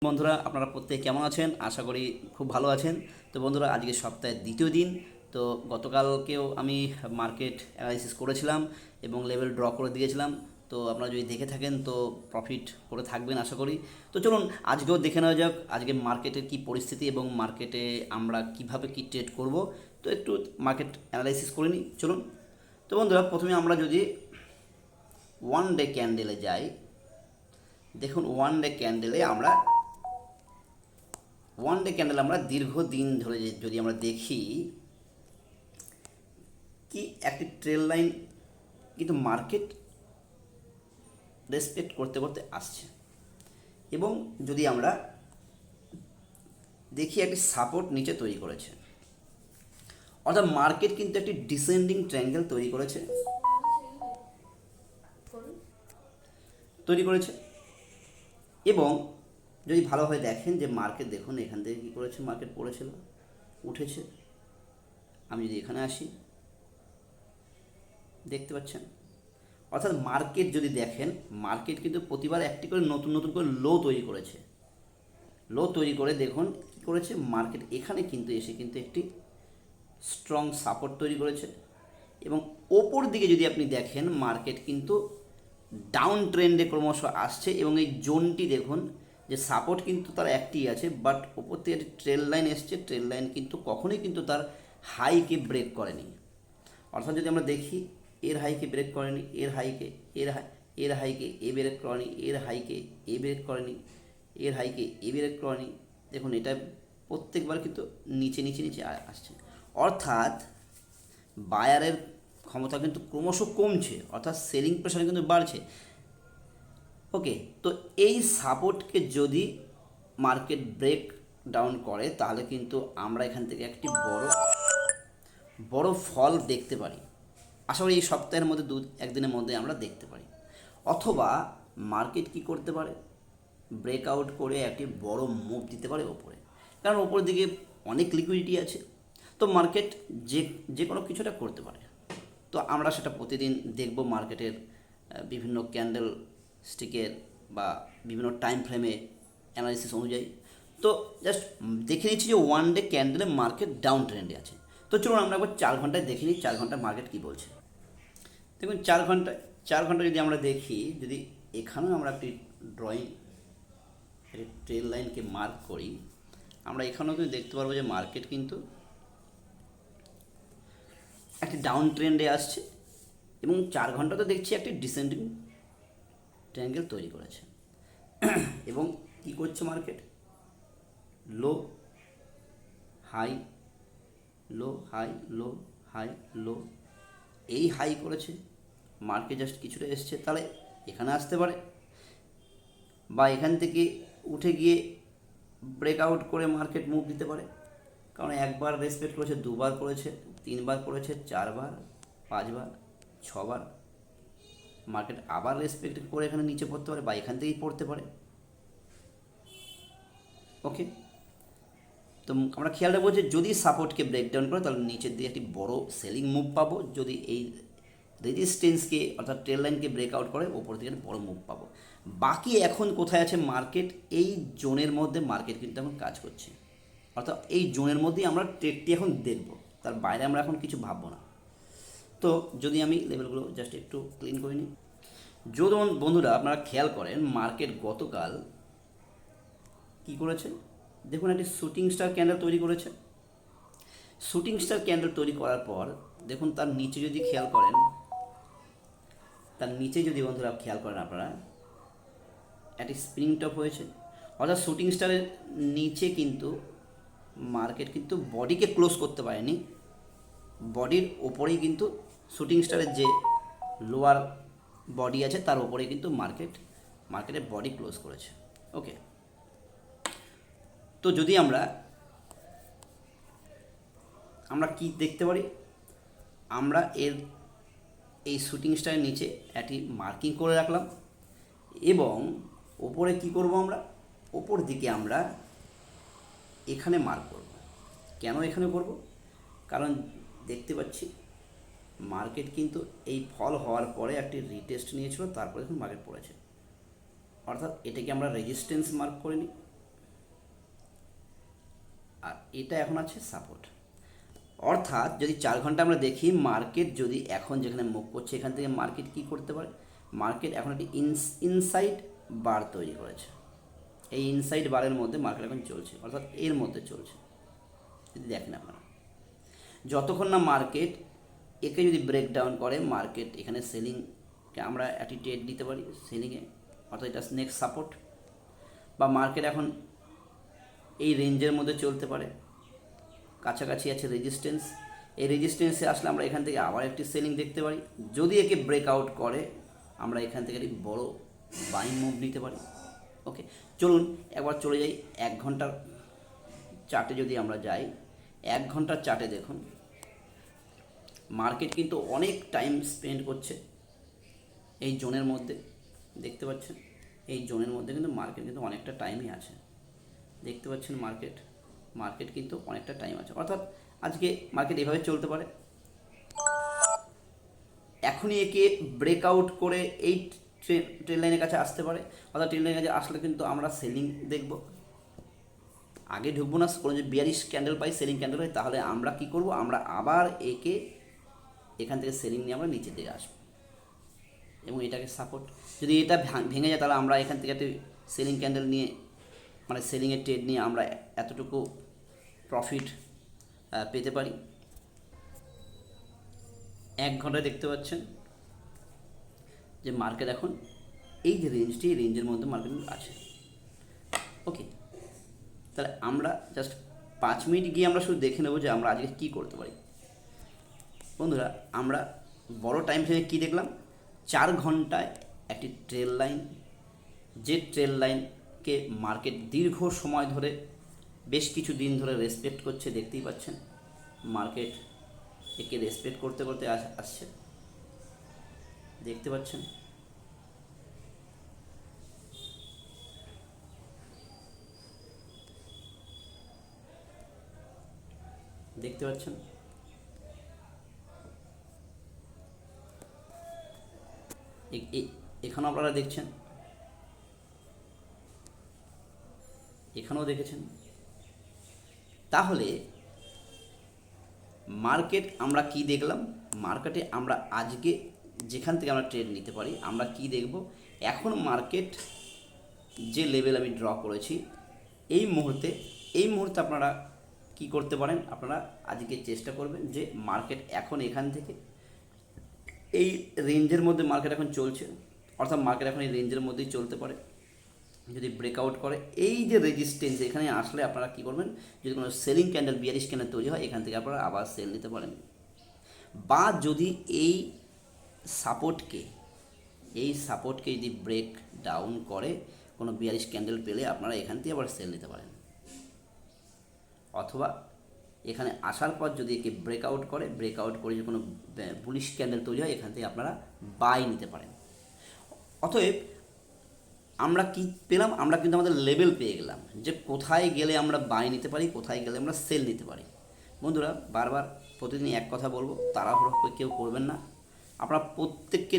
বন্ধুরা, আপনারা প্রত্যেকে কেমন আছেন? আশা করি খুব ভালো আছেন। তো বন্ধুরা, আজকে সপ্তাহের দ্বিতীয় দিন। তো গতকালকেও আমি মার্কেট অ্যানালাইসিস করেছিলাম এবং লেভেল ড্র করে দিয়েছিলাম। তো আপনারা যদি দেখে থাকেন তো প্রফিট করে থাকবেন আশা করি। তো চলুন আজকেও দেখে নেওয়া যাক আজকে মার্কেটের কী পরিস্থিতি এবং মার্কেটে আমরা কিভাবে কি ট্রেড করব। তো একটু মার্কেট অ্যানালাইসিস করে নিই, চলুন। তো বন্ধুরা, প্রথমে আমরা যদি ওয়ান ডে ক্যান্ডেলে যাই, দেখুন ওয়ান ডে ক্যান্ডেল আমরা দীর্ঘদিন ধরে যদি আমরা দেখি কি একটি ট্রেল লাইন কিন্তু মার্কেট রেসপেক্ট করতে করতে আসছে। এবং যদি আমরা দেখি একটি সাপোর্ট নিচে তৈরি করেছে, অর্থাৎ মার্কেট কিন্তু একটি ডিসেন্ডিং ট্রায়াঙ্গেল তৈরি করেছে এবং যদি ভালোভাবে দেখেন যে মার্কেট, দেখুন এখান থেকে কী করেছে, মার্কেট পড়েছিল, উঠেছে। আমি যদি এখানে আসি, দেখতে পাচ্ছেন, অর্থাৎ মার্কেট যদি দেখেন, মার্কেট কিন্তু প্রতিবার একটি করে নতুন নতুন করে লো তৈরি করে দেখুন কী করেছে মার্কেট, এখানে কিন্তু এসে কিন্তু একটি স্ট্রং সাপোর্ট তৈরি করেছে। এবং ওপর দিকে যদি আপনি দেখেন, মার্কেট কিন্তু ডাউন ট্রেন্ডে ক্রমশ আসছে এবং এই জোনটি দেখুন যে সাপোর্ট কিন্তু তার একটি আছে, বাট ওপর থেকে একটি ট্রেল লাইন এসছে। ট্রেল লাইন কিন্তু কখনোই কিন্তু তার হাইকে ব্রেক করেনি। অর্থাৎ যদি আমরা দেখি, এর হাইকে ব্রেক করেনি, এর হাইকে এ ব্রেক করেনি, এর হাইকে এ ব্রেক করেনি, এর হাইকে এ ব্রেক করেনি। দেখুন এটা প্রত্যেকবার কিন্তু নিচে নিচে নিচে আসছে, অর্থাৎ বায়ারের ক্ষমতা কিন্তু ক্রমশ কমছে, অর্থাৎ সেলিং প্রেশার কিন্তু বাড়ছে। ওকে, তো এই সাপোর্টকে যদি মার্কেট ব্রেক ডাউন করে তাহলে কিন্তু আমরা এখান থেকে একটি বড় বড় ফল দেখতে পারি। আশা করি এই সপ্তাহের মধ্যে একদিনের মধ্যে আমরা দেখতে পারি। অথবা মার্কেট কি করতে পারে, ব্রেকআউট করে একটি বড় মুভ দিতে পারে ওপরে, কারণ ওপরের দিকে অনেক লিকুইডিটি আছে। তো মার্কেট যে যে কোনো কিছুটা করতে পারে। তো আমরা সেটা প্রতিদিন দেখব মার্কেটের বিভিন্ন ক্যান্ডেল স্টিকের বা বিভিন্ন টাইম ফ্রেমে অ্যানালিসিস অনুযায়ী। তো জাস্ট দেখে নিচ্ছি যে ওয়ান ডে ক্যান্ডেলে মার্কেট ডাউন ট্রেন্ডে আছে। তো চলুন আমরা একবার 4 ঘন্টায় দেখে নিই 4 ঘন্টা মার্কেট কী বলছে। দেখুন 4 ঘন্টা যদি আমরা দেখি, যদি এখানেও আমরা একটি ড্রয়িং ট্রেল লাইনকে মার্ক করি, আমরা এখানেও কিন্তু দেখতে পারবো যে মার্কেট কিন্তু একটি ডাউন ট্রেন্ডে আসছে এবং 4 ঘন্টা তো দেখছি একটি ডিসেন্ডিং ট্রায়াঙ্গেল তৈরি করেছে। এবং কি করছে market, low high, low high, low high, low, এই হাই করেছে। মার্কেট জাস্ট কিছুটা এসছে, তাহলে এখানে আসতে পারে বা এখান থেকে উঠে গিয়ে ব্রেকআউট করে মার্কেট মুভ দিতে পারে। কারণ একবার রেসপেক্ট করেছে, দুবার করেছে, তিনবার করেছে, 4বার, 5বার, 6বার। মার্কেট আবার রেসপেক্ট করে এখানে নিচে পড়তে পারে বা এখান থেকেই পড়তে পারে। ওকে, তো আমরা খেয়াল রাখবো যে যদি সাপোর্টকে ব্রেকডাউন করে তাহলে নিচের দিকে একটি বড় সেলিং মুভ পাবো। যদি এই রেজিস্ট্যান্সকে অর্থাৎ ট্রেল লাইনকে ব্রেকআউট করে ওপর দিকে বড় মুভ পাবো। বাকি এখন কোথায় আছে মার্কেট, এই জোনের মধ্যে মার্কেট কিন্তু এখন কাজ করছে, অর্থাৎ এই জোনের মধ্যেই আমরা ট্রেডটি এখন দেখব, তার বাইরে আমরা এখন কিছু ভাববো না। তো যদি আমি লেভেলগুলো জাস্ট একটু ক্লিন করে নিই, যদি বন্ধুরা আপনারা খেয়াল করেন মার্কেট গতকাল কি করেছে, দেখুন একটি শুটিং স্টার ক্যান্ডেল তৈরি করেছে। শুটিং স্টার ক্যান্ডেল তৈরি করার পর দেখুন তার নিচে যদি খেয়াল করেন, বন্ধুরা খেয়াল করেন আপনারা, একটি স্প্রিং টপ হয়েছে। অর্থাৎ শুটিং স্টারের নিচে কিন্তু মার্কেট কিন্তু বডিকে ক্লোজ করতে পারেনি, বডির ওপরেই কিন্তু শুটিং স্টারের যে লোয়ার বডি আছে তার ওপরেই কিন্তু মার্কেটের বডি ক্লোজ করেছে। ওকে, তো যদি আমরা কি দেখতে পারি, আমরা এই শুটিং স্টারের নিচে একটি মার্কিং করে রাখলাম এবং ওপরে কি করব, আমরা ওপর দিকে আমরা এখানে মার্ক করব। কেন এখানে করব, কারণ দেখতে পাচ্ছি মার্কেট কিন্তু এই ফল হওয়ার পরে একটি রিটেস্ট নিয়েছিল, তারপরে দেখুন মার্কেট পড়েছে, অর্থাৎ এটাকে আমরা রেজিস্ট্যান্স মার্ক করে নিই। এটা এখন আছে সাপোর্ট। অর্থাৎ যদি 4 ঘন্টা আমরা দেখি, মার্কেট যদি এখন যেখানে মুভ করছে এখান থেকে মার্কেট কি করতে পারে, মার্কেট এখন একটি ইনসাইড বার তৈরি করেছে। এই ইনসাইড বারের মধ্যে মার্কেট এখন চলছে, অর্থাৎ এর মধ্যে চলছে। যদি দেখেন আপনারা, যতক্ষণ না মার্কেট একে যদি ব্রেকডাউন করে, মার্কেট এখানে সেলিংকে আমরা একটি ট্রেড দিতে পারি সেলিংয়ে, অর্থাৎ এটা নেক্সট সাপোর্ট। বা মার্কেট এখন এই রেঞ্জের মধ্যে চলতে পারে, কাছাকাছি আছে রেজিস্ট্যান্স, এই রেজিস্ট্যান্সে আসলে আমরা এখান থেকে আবার একটি সেলিং দেখতে পারি। যদি একে ব্রেকআউট করে আমরা এখান থেকে একটি বড় বাইং মুভ নিতে পারি। ওকে, চলুন একবার চলে যাই 1 ঘন্টার চার্টে। যদি আমরা যাই 1 ঘন্টার চার্টে, দেখুন মার্কেট কিন্তু অনেক টাইম স্পেন্ড করছে এই জোনের মধ্যে, দেখতে পাচ্ছেন এই জোনের মধ্যে কিন্তু মার্কেট কিন্তু অনেকটা টাইমই আছে, দেখতে পাচ্ছেন মার্কেট কিন্তু অনেকটা টাইম আছে। অর্থাৎ আজকে মার্কেট এভাবে চলতে পারে, এখনই একে ব্রেকআউট করে এই ট্রেন লাইনের কাছে আসতে পারে। অর্থাৎ ট্রেন লাইনের কাছে আসলে কিন্তু আমরা সেলিং দেখব। আগে ঢুকবো না, কোনো যদি বিয়ারিশ ক্যান্ডেল পাই, সেলিং ক্যান্ডেল হয়, তাহলে আমরা কি করব, আমরা আবার একে এখান থেকে সেলিং নিয়ে আমরা নিচে দিকে আসবো এবং এটাকে সাপোর্ট। যদি এটা ভেঙে যায় তাহলে আমরা এখান থেকে একটা সেলিং ক্যান্ডেল নিয়ে, মানে সেলিংয়ের ট্রেড নিয়ে আমরা এতটুকু প্রফিট পেতে পারি। 1 ঘন্টায় দেখতে পাচ্ছেন যে মার্কেট এখন এই যে রেঞ্জটি, এই রেঞ্জের মধ্যে মার্কেট আছে। ওকে, তাহলে আমরা জাস্ট 5 মিনিট গিয়ে আমরা শুধু দেখে নেব যে আমরা আজকে কী করতে পারি। বন্ধুরা, আমরা বড় টাইম ফ্রেমে কী দেখলাম, 4 ঘন্টায় একটি ট্রেল লাইন, যে ট্রেল লাইনকে মার্কেট দীর্ঘ সময় ধরে, বেশ কিছু দিন ধরে রেসপেক্ট করছে। দেখতেই পাচ্ছেন মার্কেট একে রেসপেক্ট করতে করতে আসছে, দেখতে পাচ্ছেন। দেখতে পাচ্ছেন এখানেও আপনারা দেখছেন, এখানেও দেখেছেন। তাহলে মার্কেট আমরা কি দেখলাম, মার্কেটে আমরা আজকে যেখান থেকে আমরা ট্রেড নিতে পারি, আমরা কি দেখব, এখন মার্কেট যে লেভেল আমি ড্র করেছি এই মুহূর্তে আপনারা কি করতে পারেন, আপনারা আজকে চেষ্টা করবেন যে মার্কেট এখন এখান থেকে এই রেঞ্জের মধ্যে মার্কেট এখন চলছে, অর্থাৎ মার্কেট এখন এই রেঞ্জের মধ্যেই চলতে পারে। যদি ব্রেকআউট করে এই যে রেজিস্ট্যান্স, এখানে আসলে আপনারা কী করবেন, যদি কোনো সেলিং ক্যান্ডেল, বিয়ারিশ ক্যান্ডেল তৈরি হয়, এখান থেকে আপনারা আবার সেল নিতে পারেন। বা যদি এই সাপোর্টকে যদি ব্রেক ডাউন করে, কোনো বিয়ারিশ ক্যান্ডেল পেলে আপনারা এখান থেকে আবার সেল নিতে পারেন। অথবা এখানে আসার পর যদি একে ব্রেকআউট করে যদি কোনো বুলিশ ক্যান্ডেল তৈরি হয়, এখান থেকে আপনারা বাই নিতে পারেন। অতএব আমরা কি পেলাম, আমরা কিন্তু আমাদের লেভেল পেয়ে গেলাম যে কোথায় গেলে আমরা বাই নিতে পারি, কোথায় গেলে আমরা সেল নিতে পারি। বন্ধুরা, বারবার প্রতিদিন এক কথা বলবো, তাড়াহুড়ো করে কেউ করবেন না। আপনারা প্রত্যেককে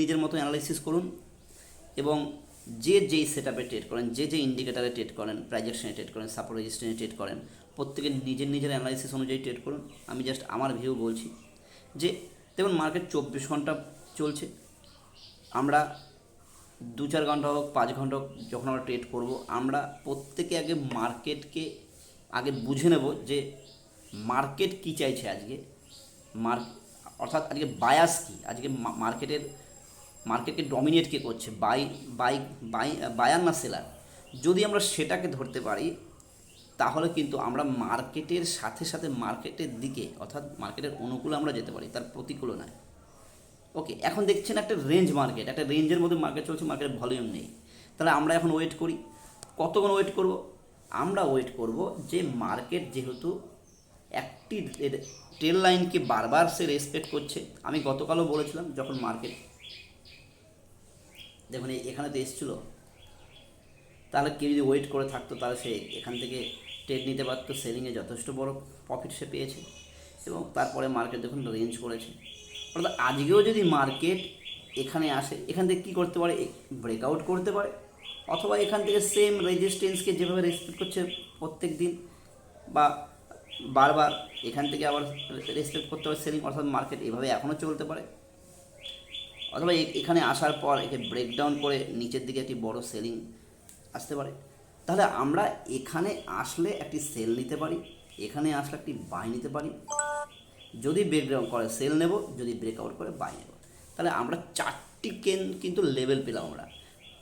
নিজের মতো অ্যানালাইসিস করুন এবং যেই সেট আপে ট্রেড করেন, যে ইন্ডিকেটারে ট্রেড করেন, প্রাইজেকশনে ট্রেড করেন, সাপোর্ট রেজিস্ট্যান্সে ট্রেড করেন, প্রত্যেকে নিজের অ্যানালাইসিস অনুযায়ী ট্রেড করুন। আমি জাস্ট আমার ভিউ বলছি যে দেখুন মার্কেট 24 ঘন্টা চলছে, আমরা 2-4 ঘন্টা হোক, 5 ঘন্টা হোক, যখন আমরা ট্রেড করব, আমরা প্রত্যেকে আগে মার্কেটকে বুঝে নেব যে মার্কেট কী চাইছে আজকে, অর্থাৎ আজকে বায়াস কী, আজকে মার্কেটকে ডমিনেট কে করছে, বায়ার না সেলার। যদি আমরা সেটাকে ধরতে পারি তাহলে কিন্তু আমরা মার্কেটের সাথে মার্কেটের দিকে, অর্থাৎ মার্কেটের অনুকূলে আমরা যেতে পারি, তার প্রতিকূলে নয়। ওকে, এখন দেখছেন একটা রেঞ্জ মার্কেট, একটা রেঞ্জের মধ্যে মার্কেট চলছে, মার্কেটের ভলিউম নেই। তাহলে আমরা এখন ওয়েট করি, কতক্ষণ ওয়েট করব, আমরা ওয়েট করব যে মার্কেট যেহেতু একটি ট্রেল লাইনকে বারবার সে রেসপেক্ট করছে। আমি গতকালও বলেছিলাম, যখন মার্কেট দেখুন এখানে তো এসেছিলো, তাহলে কেউ যদি ওয়েট করে থাকতো তাহলে সে এখান থেকে ট্রেড নিতে পারতো, সেলিংয়ে যথেষ্ট বড় প্রফিট সে পেয়েছে এবং তারপরে মার্কেট দেখুন রেঞ্জ করেছে। অর্থাৎ আজকেও যদি মার্কেট এখানে আসে, এখান থেকে কী করতে পারে, ব্রেকআউট করতে পারে, অথবা এখান থেকে সেম রেজিস্ট্যান্সকে যেভাবে রেসপেক্ট করছে প্রত্যেক দিন, বা বারবার এখান থেকে আবার রেসপেক্ট করতে হবে সেলিং, অর্থাৎ মার্কেট এভাবে এখনও চলতে পারে, অথবা এখানে আসার পর একে ব্রেকডাউন করে নিচের দিকে একটি বড় সেলিং আসতে পারে। তাহলে আমরা এখানে আসলে একটি সেল নিতে পারি, এখানে আসলে একটি বাই নিতে পারি, যদি ব্রেকডাউন করে সেল নেব, যদি ব্রেকআউট করে বাই নেব। তাহলে আমরা 4টি কিন্তু লেভেল পেলাম আমরা।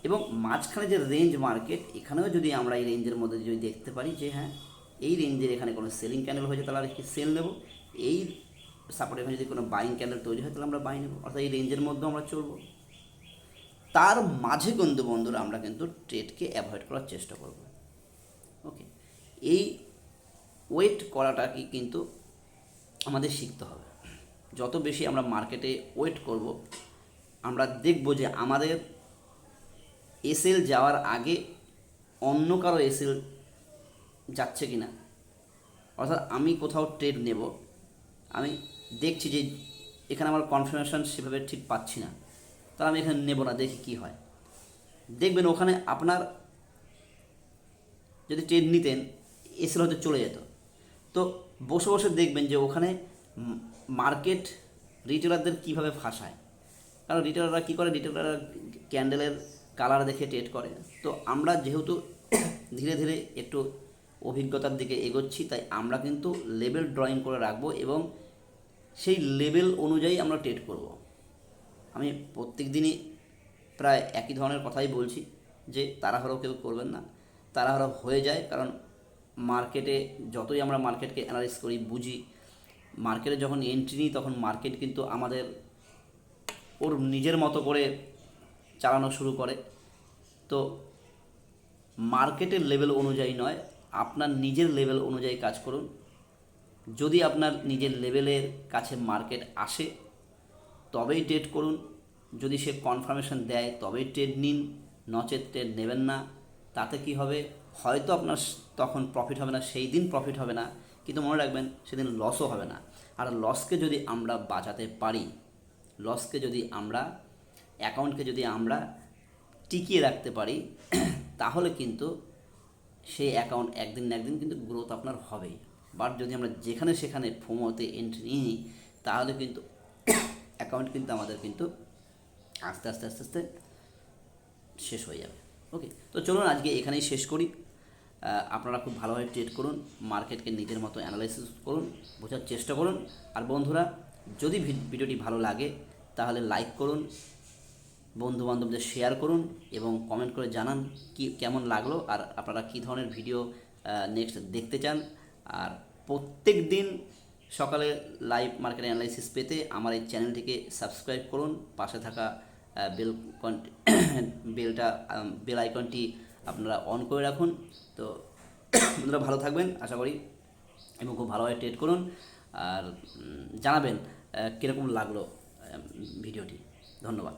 এবং মাঝখানে যে রেঞ্জ মার্কেট, এখানেও যদি আমরা এই রেঞ্জের মধ্যে যদি দেখতে পারি যে হ্যাঁ এই রেঞ্জের এখানে কোনো সেলিং ক্যান্ডেল হয়েছে তাহলে একটি সেল নেব, এই সাপোর্ট এখানে যদি কোনো বাইং ক্যান্ডেল তৈরি হয় তাহলে আমরা বাই নেব, অর্থাৎ এই রেঞ্জের মধ্যেও আমরা চলবো। তার মাঝে কিন্তু বন্ধুরা আমরা কিন্তু ট্রেডকে অ্যাভয়েড করার চেষ্টা করব। ওকে, এই ওয়েট করাটাকে কিন্তু আমাদের শিখতে হবে। যত বেশি আমরা মার্কেটে ওয়েট করব, আমরা দেখব যে আমাদের এসএল যাওয়ার আগে অন্য কারো এসএল যাচ্ছে কি না। অর্থাৎ আমি কোথাও ট্রেড নেব, আমি দেখছি যে এখানে আমার কনফার্মেশন সেভাবে ঠিক পাচ্ছি না, তাহলে আমি এখানে নেব না, দেখি কি হয়। দেখবেন ওখানে আপনার যদি ট্রেড নিতেন এসএল হয়তো চলে যেত, তো বসে বসে দেখবেন যে ওখানে মার্কেট রিটেলারদের কীভাবে ফাঁসায়। কারণ রিটেলাররা কী করে, রিটেলাররা ক্যান্ডেলের কালার দেখে ট্রেড করে। তো আমরা যেহেতু ধীরে ধীরে একটু অভিজ্ঞতার দিকে এগোচ্ছি, তাই আমরা কিন্তু লেভেল ড্রয়িং করে রাখবো এবং সেই লেভেল অনুযায়ী আমরা ট্রেড করব। আমি প্রত্যেক দিনই প্রায় একই ধরনের কথাই বলছি যে তাড়াহুড়ো কেউ করবেন না, তাড়াহুড়ো হয়ে যায়। কারণ মার্কেটে যতই আমরা মার্কেটকে অ্যানালাইজ করি, বুঝি, মার্কেটে যখন এন্ট্রি নিই তখন মার্কেট কিন্তু আমাদের ওর নিজের মতো করে চালানো শুরু করে। তো মার্কেটের লেভেল অনুযায়ী নয়, আপনার নিজের লেভেল অনুযায়ী কাজ করুন। যদি আপনার নিজের লেভেলের কাছে মার্কেট আসে তবেই ট্রেড করুন, যদি সে কনফার্মেশন দেয় তবেই ট্রেড নিন, নচেত ট্রেড নেবেন না। তাতে কি হবে, হয়তো আপনার তখন প্রফিট হবে না, সেই দিন প্রফিট হবে না, কিন্তু মনে রাখবেন সেদিন লসও হবে না। আর লসকে যদি আমরা বাঁচাতে পারি, লসকে যদি আমরা অ্যাকাউন্টকে যদি আমরা টিকিয়ে রাখতে পারি, তাহলে কিন্তু সেই অ্যাকাউন্ট একদিন না একদিন কিন্তু গ্রোথ আপনার হবেই। বাট যদি আমরা যেখানে সেখানে ফোমোতে এন্ট্রি নিই তাহলে কিন্তু অ্যাকাউন্ট কিন্তু আমাদের কিন্তু আস্তে আস্তে আস্তে আস্তে শেষ হয়ে যাবে। ওকে, তো চলুন আজকে এখানেই শেষ করি। আপনারা খুব ভালোভাবে ট্রেড করুন, মার্কেটকে নিজের মতো অ্যানালাইসিস করুন, বোঝার চেষ্টা করুন। আর বন্ধুরা, যদি ভিডিওটি ভালো লাগে তাহলে লাইক করুন, বন্ধুবান্ধবদের শেয়ার করুন এবং কমেন্ট করে জানান কি কেমন লাগলো আর আপনারা কী ধরনের ভিডিও নেক্সট দেখতে চান। আর প্রত্যেক দিন সকালে লাইভ মার্কেট অ্যানালাইসিস পেতে আমার এই চ্যানেলটিকে সাবস্ক্রাইব করুন, পাশে থাকা বেল আইকনটি আপনারা অন করে রাখুন। তো বন্ধুরা ভালো থাকবেন আশা করি, এবং খুব ভালোভাবে ট্রেড করুন। আর জানাবেন কীরকম লাগলো ভিডিওটি। ধন্যবাদ।